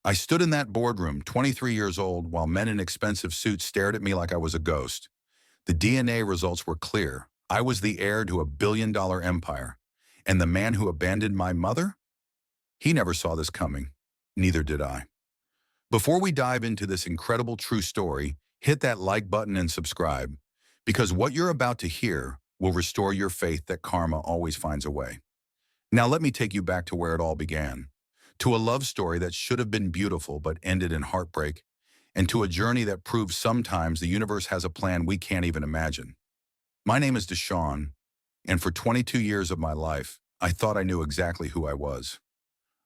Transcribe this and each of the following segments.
I stood in that boardroom, 23 years old, while men in expensive suits stared at me like I was a ghost. The DNA results were clear. I was the heir to a billion-dollar empire. And the man who abandoned my mother? He never saw this coming. Neither did I. Before we dive into this incredible true story, hit that like button and subscribe, because what you're about to hear will restore your faith that karma always finds a way. Now let me take you back to where it all began, to a love story that should have been beautiful but ended in heartbreak, and to a journey that proves sometimes the universe has a plan we can't even imagine. My name is Deshaun, and for 22 years of my life, I thought I knew exactly who I was.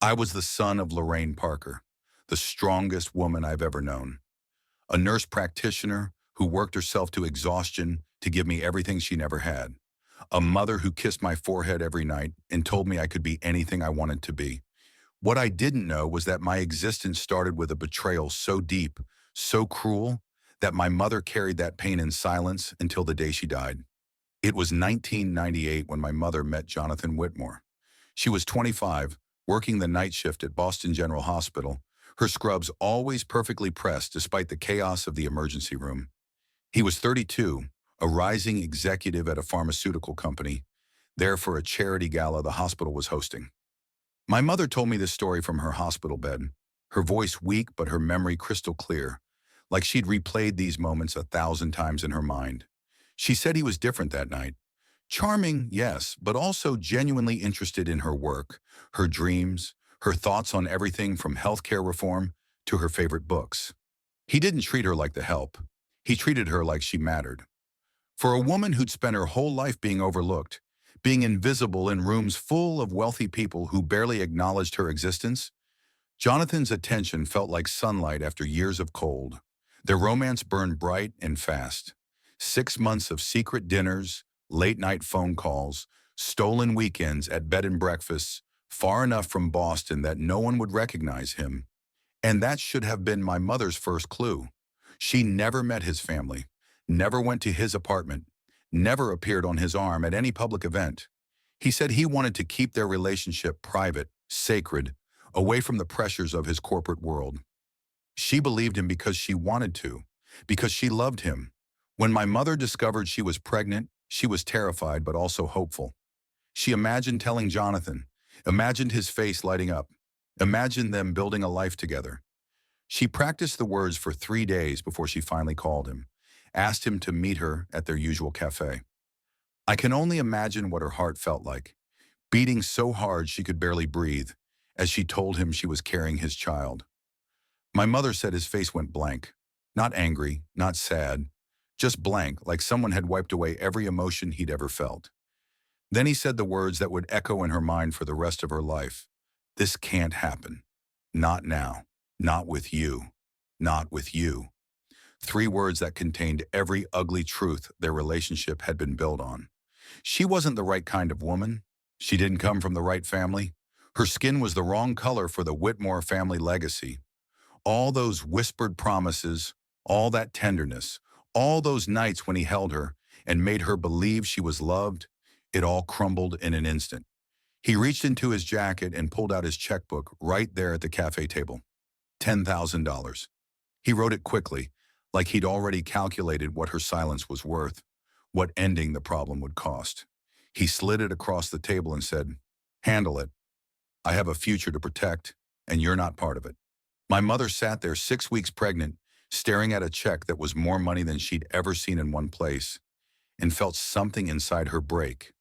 I was the son of Lorraine Parker, the strongest woman I've ever known, a nurse practitioner who worked herself to exhaustion to give me everything she never had, a mother who kissed my forehead every night and told me I could be anything I wanted to be. What I didn't know was that my existence started with a betrayal so deep, so cruel, that my mother carried that pain in silence until the day she died. It was 1998 when my mother met Jonathan Whitmore. She was 25, working the night shift at Boston General Hospital, her scrubs always perfectly pressed despite the chaos of the emergency room. He was 32, a rising executive at a pharmaceutical company, there for a charity gala the hospital was hosting. My mother told me this story from her hospital bed, her voice weak but her memory crystal clear, like she'd replayed these moments 1,000 times in her mind. She said he was different that night. Charming, yes, but also genuinely interested in her work, her dreams, her thoughts on everything from healthcare reform to her favorite books. He didn't treat her like the help. He treated her like she mattered. For a woman who'd spent her whole life being overlooked, being invisible in rooms full of wealthy people who barely acknowledged her existence, Jonathan's attention felt like sunlight after years of cold. Their romance burned bright and fast. 6 months of secret dinners, late-night phone calls, stolen weekends at bed and breakfasts, far enough from Boston that no one would recognize him. And that should have been my mother's first clue. She never met his family, never went to his apartment, never appeared on his arm at any public event. He said he wanted to keep their relationship private, sacred, away from the pressures of his corporate world. She believed him because she wanted to, because she loved him. When my mother discovered she was pregnant, she was terrified but also hopeful. She imagined telling Jonathan, imagined his face lighting up, imagined them building a life together. She practiced the words for 3 days before she finally called him, asked him to meet her at their usual cafe. I can only imagine what her heart felt like, beating so hard she could barely breathe, as she told him she was carrying his child. My mother said his face went blank, not angry, not sad, just blank, like someone had wiped away every emotion he'd ever felt. Then he said the words that would echo in her mind for the rest of her life. This can't happen. Not now. Not with you. Not with you. 3 words that contained every ugly truth their relationship had been built on. She wasn't the right kind of woman. She didn't come from the right family. Her skin was the wrong color for the Whitmore family legacy. All those whispered promises, all that tenderness, all those nights when he held her and made her believe she was loved, it all crumbled in an instant. He reached into his jacket and pulled out his checkbook right there at the cafe table. $10,000. He wrote it quickly, like he'd already calculated what her silence was worth, what ending the problem would cost. He slid it across the table and said, "Handle it. I have a future to protect, and you're not part of it." My mother sat there 6 weeks pregnant, staring at a check that was more money than she'd ever seen in one place, and felt something inside her break.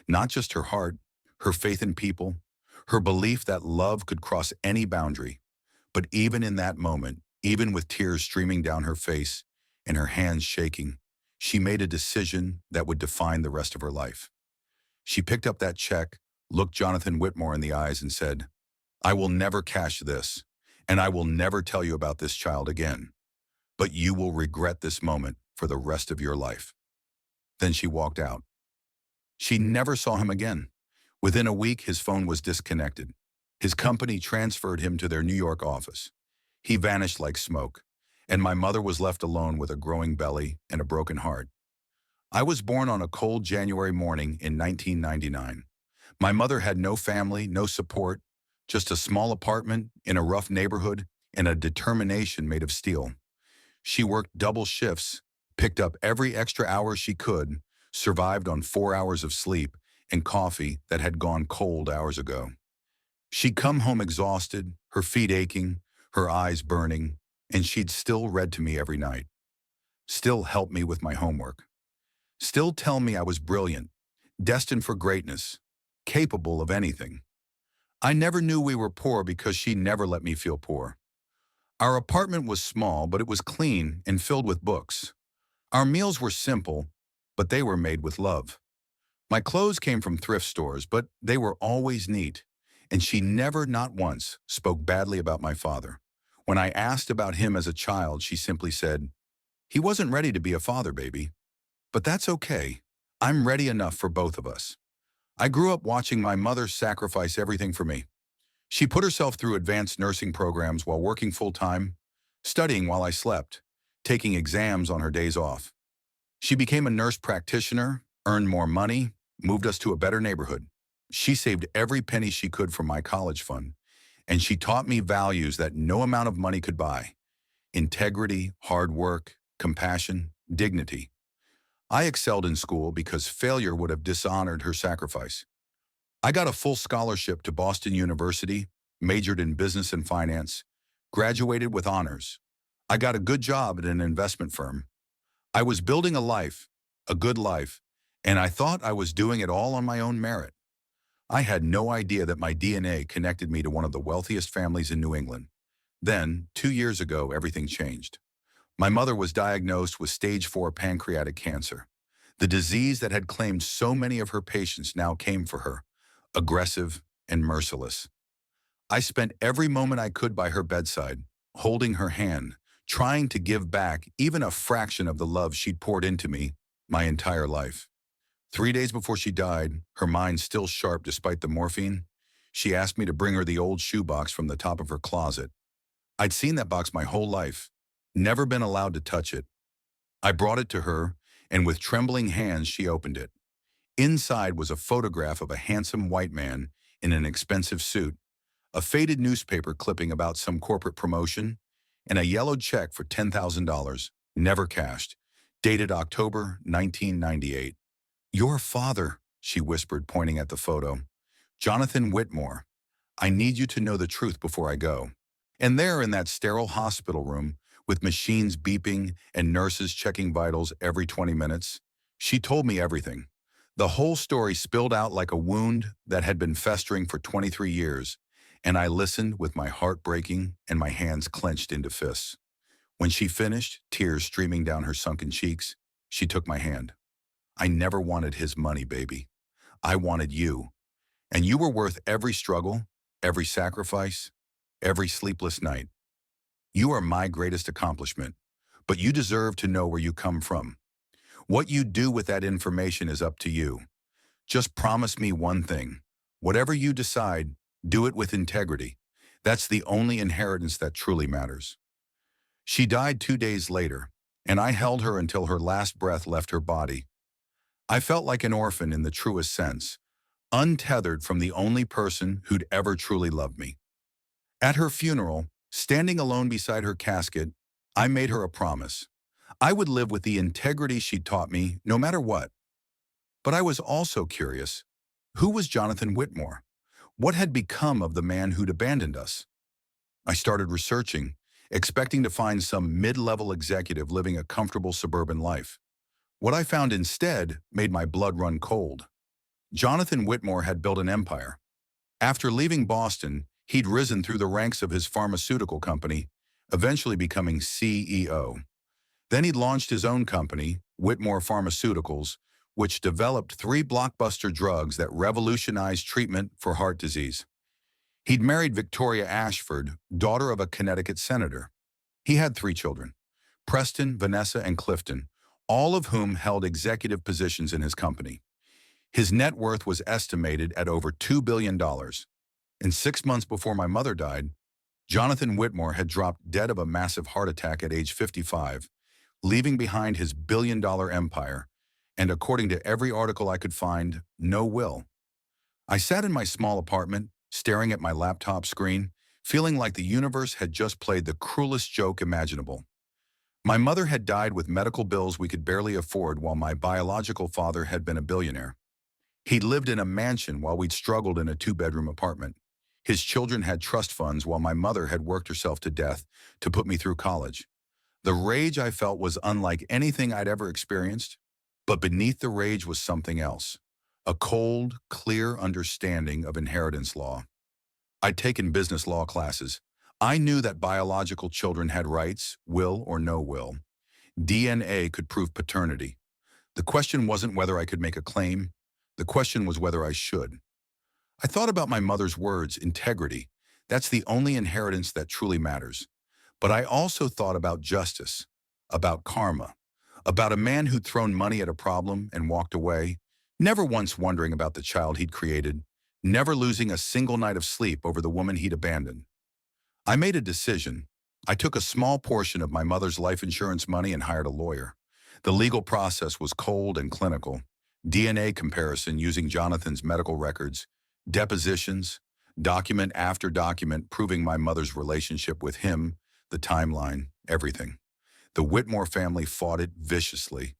Not just her heart, her faith in people, her belief that love could cross any boundary. But even in that moment, even with tears streaming down her face and her hands shaking, she made a decision that would define the rest of her life. She picked up that check, looked Jonathan Whitmore in the eyes and said, "I will never cash this, and I will never tell you about this child again. But you will regret this moment for the rest of your life." Then she walked out. She never saw him again. Within a week, his phone was disconnected. His company transferred him to their New York office. He vanished like smoke, and my mother was left alone with a growing belly and a broken heart. I was born on a cold January morning in 1999. My mother had no family, no support, just a small apartment in a rough neighborhood and a determination made of steel. She worked double shifts, picked up every extra hour she could, survived on 4 hours of sleep and coffee that had gone cold hours ago. She'd come home exhausted, her feet aching, her eyes burning, and she'd still read to me every night, still help me with my homework, still tell me I was brilliant, destined for greatness, capable of anything. I never knew we were poor because she never let me feel poor. Our apartment was small, but it was clean and filled with books. Our meals were simple, but they were made with love. My clothes came from thrift stores, but they were always neat, and she never, not once, spoke badly about my father. When I asked about him as a child, she simply said, "He wasn't ready to be a father, baby. But that's okay. I'm ready enough for both of us." I grew up watching my mother sacrifice everything for me. She put herself through advanced nursing programs while working full-time, studying while I slept, taking exams on her days off. She became a nurse practitioner, earned more money, moved us to a better neighborhood. She saved every penny she could from my college fund, and she taught me values that no amount of money could buy: integrity, hard work, compassion, dignity. I excelled in school because failure would have dishonored her sacrifice. I got a full scholarship to Boston University, majored in business and finance, graduated with honors. I got a good job at an investment firm. I was building a life, a good life, and I thought I was doing it all on my own merit. I had no idea that my DNA connected me to one of the wealthiest families in New England. Then, 2 years ago, everything changed. My mother was diagnosed with stage 4 pancreatic cancer. The disease that had claimed so many of her patients now came for her, aggressive and merciless. I spent every moment I could by her bedside, holding her hand, trying to give back even a fraction of the love she'd poured into me my entire life. 3 days before she died, her mind still sharp despite the morphine, she asked me to bring her the old shoebox from the top of her closet. I'd seen that box my whole life, never been allowed to touch it. I brought it to her, and with trembling hands she opened it. Inside was a photograph of a handsome white man in an expensive suit, a faded newspaper clipping about some corporate promotion, and a yellowed check for $10,000, never cashed, dated October 1998. "Your father," she whispered, pointing at the photo. "Jonathan Whitmore. I need you to know the truth before I go." And there in that sterile hospital room, with machines beeping and nurses checking vitals every 20 minutes, she told me everything. The whole story spilled out like a wound that had been festering for 23 years, and I listened with my heart breaking and my hands clenched into fists. When she finished, tears streaming down her sunken cheeks, she took my hand. "I never wanted his money, baby. I wanted you. And you were worth every struggle, every sacrifice, every sleepless night. You are my greatest accomplishment, but you deserve to know where you come from. What you do with that information is up to you. Just promise me one thing. Whatever you decide, do it with integrity. That's the only inheritance that truly matters." She died 2 days later, and I held her until her last breath left her body. I felt like an orphan in the truest sense, untethered from the only person who'd ever truly loved me. At her funeral, standing alone beside her casket, I made her a promise. I would live with the integrity she'd taught me, no matter what. But I was also curious. Who was Jonathan Whitmore? What had become of the man who'd abandoned us? I started researching, expecting to find some mid-level executive living a comfortable suburban life. What I found instead made my blood run cold. Jonathan Whitmore had built an empire. After leaving Boston, he'd risen through the ranks of his pharmaceutical company, eventually becoming CEO. Then he'd launched his own company, Whitmore Pharmaceuticals, which developed 3 blockbuster drugs that revolutionized treatment for heart disease. He'd married Victoria Ashford, daughter of a Connecticut senator. He had 3 children, Preston, Vanessa, and Clifton, all of whom held executive positions in his company. His net worth was estimated at over $2 billion. And 6 months before my mother died, Jonathan Whitmore had dropped dead of a massive heart attack at age 55, leaving behind his billion-dollar empire, and according to every article I could find, no will. I sat in my small apartment, staring at my laptop screen, feeling like the universe had just played the cruelest joke imaginable. My mother had died with medical bills we could barely afford while my biological father had been a billionaire. He'd lived in a mansion while we'd struggled in a two-bedroom apartment. His children had trust funds while my mother had worked herself to death to put me through college. The rage I felt was unlike anything I'd ever experienced, but beneath the rage was something else. A cold, clear understanding of inheritance law. I'd taken business law classes. I knew that biological children had rights, will or no will. DNA could prove paternity. The question wasn't whether I could make a claim. The question was whether I should. I thought about my mother's words, integrity. That's the only inheritance that truly matters. But I also thought about justice, about karma, about a man who'd thrown money at a problem and walked away, never once wondering about the child he'd created, never losing a single night of sleep over the woman he'd abandoned. I made a decision. I took a small portion of my mother's life insurance money and hired a lawyer. The legal process was cold and clinical. DNA comparison using Jonathan's medical records, depositions, document after document proving my mother's relationship with him, the timeline, everything. The Whitmore family fought it viciously.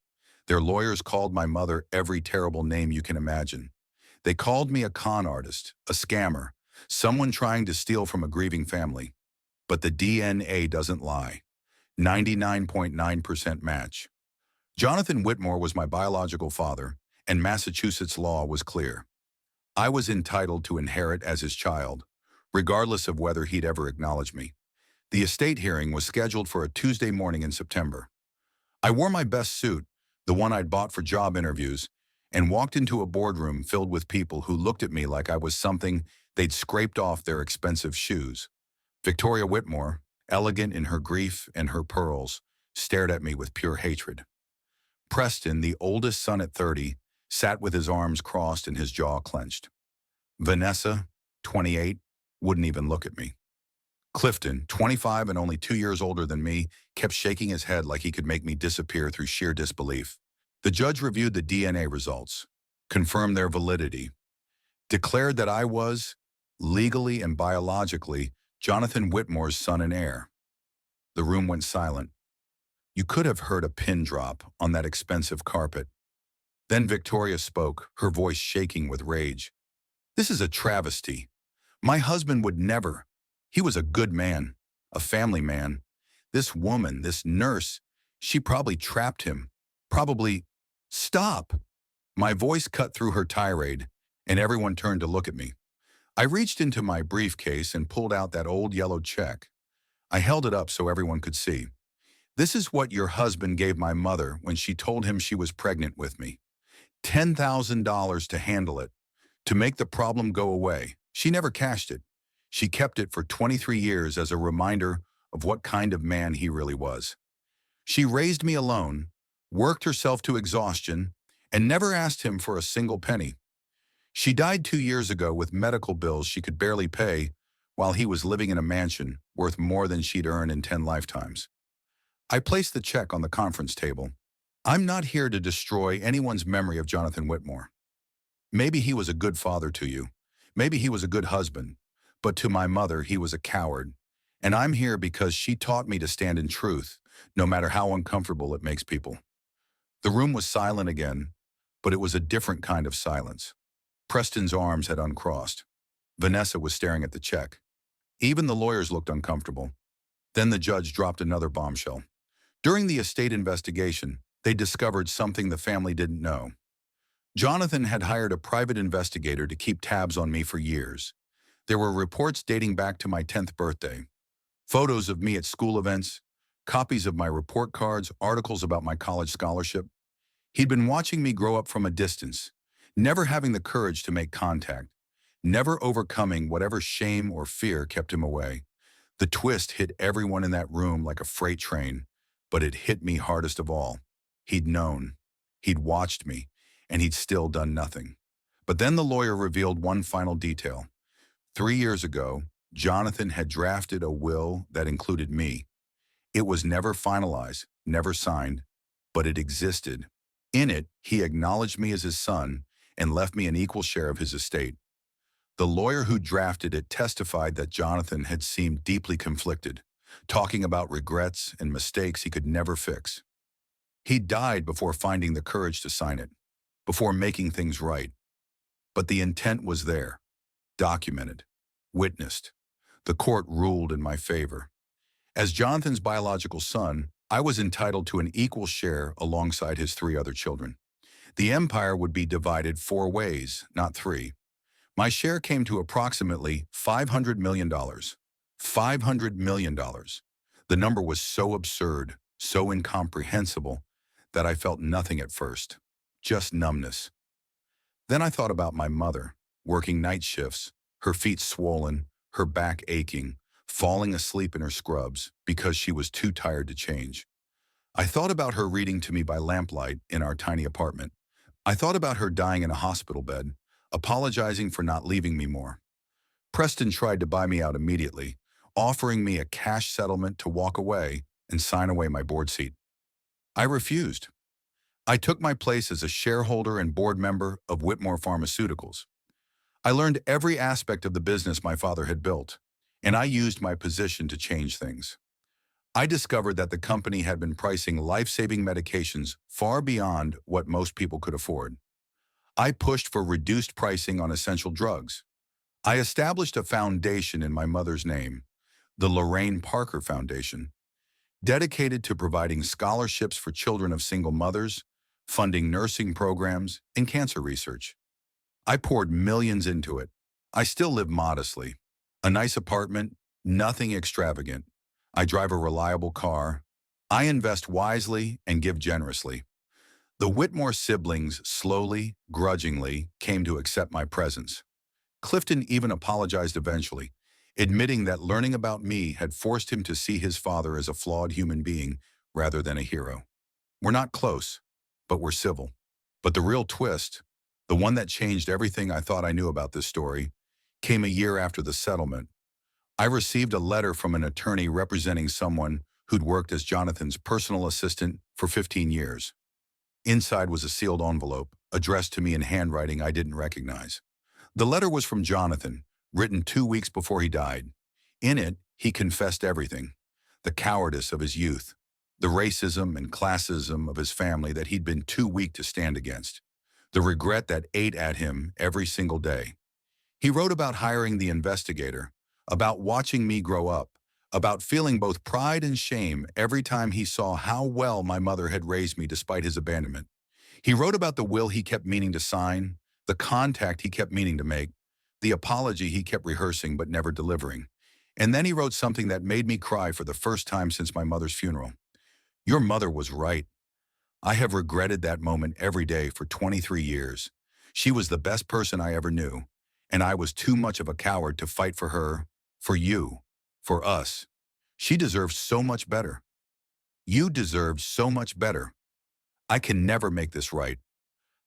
Their lawyers called my mother every terrible name you can imagine. They called me a con artist, a scammer, someone trying to steal from a grieving family. But the DNA doesn't lie. 99.9% match. Jonathan Whitmore was my biological father, and Massachusetts law was clear. I was entitled to inherit as his child, regardless of whether he'd ever acknowledge me. The estate hearing was scheduled for a Tuesday morning in September. I wore my best suit, the one I'd bought for job interviews, and walked into a boardroom filled with people who looked at me like I was something they'd scraped off their expensive shoes. Victoria Whitmore, elegant in her grief and her pearls, stared at me with pure hatred. Preston, the oldest son at 30, sat with his arms crossed and his jaw clenched. Vanessa, 28, wouldn't even look at me. Clifton, 25 and only 2 years older than me, kept shaking his head like he could make me disappear through sheer disbelief. The judge reviewed the DNA results, confirmed their validity, declared that I was, legally and biologically, Jonathan Whitmore's son and heir. The room went silent. You could have heard a pin drop on that expensive carpet. Then Victoria spoke, her voice shaking with rage. This is a travesty. My husband would never. He was a good man, a family man. This woman, this nurse, she probably trapped him. Probably. Stop! My voice cut through her tirade, and everyone turned to look at me. I reached into my briefcase and pulled out that old yellow check. I held it up so everyone could see. This is what your husband gave my mother when she told him she was pregnant with me. $10,000 to handle it, to make the problem go away. She never cashed it. She kept it for 23 years as a reminder of what kind of man he really was. She raised me alone, worked herself to exhaustion, and never asked him for a single penny. She died 2 years ago with medical bills she could barely pay while he was living in a mansion worth more than she'd earned in 10 lifetimes. I placed the check on the conference table. I'm not here to destroy anyone's memory of Jonathan Whitmore. Maybe he was a good father to you. Maybe he was a good husband. But to my mother, he was a coward. And I'm here because she taught me to stand in truth, no matter how uncomfortable it makes people. The room was silent again, but it was a different kind of silence. Preston's arms had uncrossed. Vanessa was staring at the check. Even the lawyers looked uncomfortable. Then the judge dropped another bombshell. During the estate investigation, they discovered something the family didn't know. Jonathan had hired a private investigator to keep tabs on me for years. There were reports dating back to my 10th birthday, photos of me at school events, copies of my report cards, articles about my college scholarship. He'd been watching me grow up from a distance, never having the courage to make contact, never overcoming whatever shame or fear kept him away. The twist hit everyone in that room like a freight train, but it hit me hardest of all. He'd known, he'd watched me, and he'd still done nothing. But then the lawyer revealed one final detail. 3 years ago, Jonathan had drafted a will that included me. It was never finalized, never signed, but it existed. In it, he acknowledged me as his son and left me an equal share of his estate. The lawyer who drafted it testified that Jonathan had seemed deeply conflicted, talking about regrets and mistakes he could never fix. He died before finding the courage to sign it, before making things right. But the intent was there, documented, witnessed. The court ruled in my favor. As Jonathan's biological son, I was entitled to an equal share alongside his three other children. The empire would be divided four ways, not three. My share came to approximately $500 million. $500 million. The number was so absurd, so incomprehensible, that I felt nothing at first, just numbness. Then I thought about my mother, working night shifts, her feet swollen, her back aching, falling asleep in her scrubs because she was too tired to change. I thought about her reading to me by lamplight in our tiny apartment. I thought about her dying in a hospital bed, apologizing for not leaving me more. Preston tried to buy me out immediately, offering me a cash settlement to walk away and sign away my board seat. I refused. I took my place as a shareholder and board member of Whitmore Pharmaceuticals. I learned every aspect of the business my father had built, and I used my position to change things. I discovered that the company had been pricing life-saving medications far beyond what most people could afford. I pushed for reduced pricing on essential drugs. I established a foundation in my mother's name, the Lorraine Parker Foundation, dedicated to providing scholarships for children of single mothers, funding nursing programs, and cancer research. I poured millions into it. I still live modestly. A nice apartment, nothing extravagant. I drive a reliable car. I invest wisely and give generously. The Whitmore siblings slowly, grudgingly, came to accept my presence. Clifton even apologized eventually, admitting that learning about me had forced him to see his father as a flawed human being rather than a hero. We're not close, but we're civil. But the real twist, the one that changed everything I thought I knew about this story, came a year after the settlement. I received a letter from an attorney representing someone who'd worked as Jonathan's personal assistant for 15 years. Inside was a sealed envelope, addressed to me in handwriting I didn't recognize. The letter was from Jonathan, written 2 weeks before he died. In it, he confessed everything: the cowardice of his youth, the racism and classism of his family that he'd been too weak to stand against, the regret that ate at him every single day. He wrote about hiring the investigator, about watching me grow up, about feeling both pride and shame every time he saw how well my mother had raised me despite his abandonment. He wrote about the will he kept meaning to sign, the contact he kept meaning to make, the apology he kept rehearsing but never delivering. And then he wrote something that made me cry for the first time since my mother's funeral. Your mother was right. I have regretted that moment every day for 23 years. She was the best person I ever knew, and I was too much of a coward to fight for her, for you, for us. She deserved so much better. You deserved so much better. I can never make this right,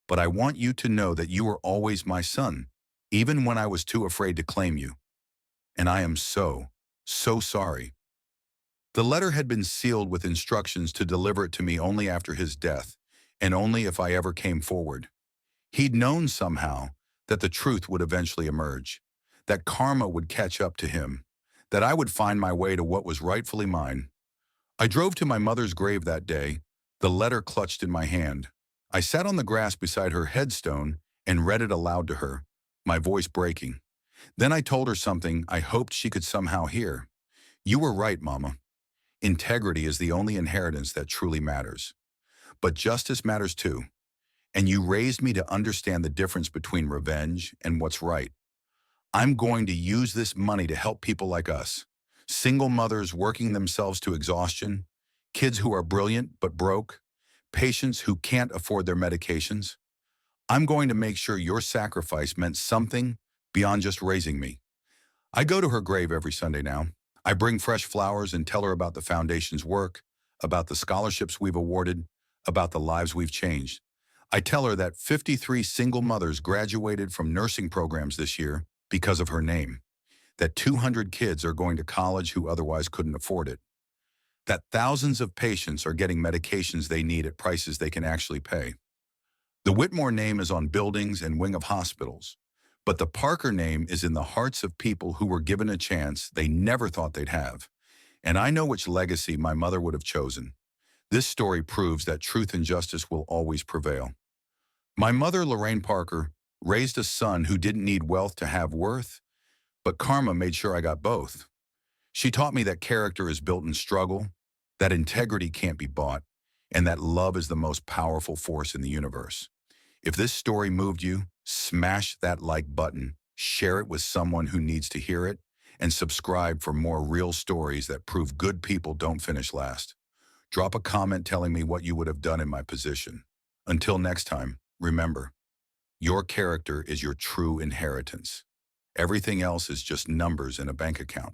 but I want you to know that you were always my son, even when I was too afraid to claim you. And I am so, so sorry. The letter had been sealed with instructions to deliver it to me only after his death, and only if I ever came forward. He'd known somehow that the truth would eventually emerge, that karma would catch up to him, that I would find my way to what was rightfully mine. I drove to my mother's grave that day, the letter clutched in my hand. I sat on the grass beside her headstone and read it aloud to her, my voice breaking. Then I told her something I hoped she could somehow hear. You were right, Mama. Integrity is the only inheritance that truly matters. But justice matters too. And you raised me to understand the difference between revenge and what's right. I'm going to use this money to help people like us. Single mothers working themselves to exhaustion, kids who are brilliant but broke, patients who can't afford their medications. I'm going to make sure your sacrifice meant something beyond just raising me. I go to her grave every Sunday now. I bring fresh flowers and tell her about the foundation's work, about the scholarships we've awarded, about the lives we've changed. I tell her that 53 single mothers graduated from nursing programs this year because of her name, that 200 kids are going to college who otherwise couldn't afford it, that thousands of patients are getting medications they need at prices they can actually pay. The Whitmore name is on buildings and wing of hospitals, But the Parker name is in the hearts of people who were given a chance they never thought they'd have. And I know which legacy my mother would have chosen. This story proves that truth and justice will always prevail. My mother, Lorraine Parker, raised a son who didn't need wealth to have worth, but karma made sure I got both. She taught me that character is built in struggle, that integrity can't be bought, and that love is the most powerful force in the universe. If this story moved you, smash that like button, share it with someone who needs to hear it, and subscribe for more real stories that prove good people don't finish last. Drop a comment telling me what you would have done in my position. Until next time, remember, your character is your true inheritance. Everything else is just numbers in a bank account.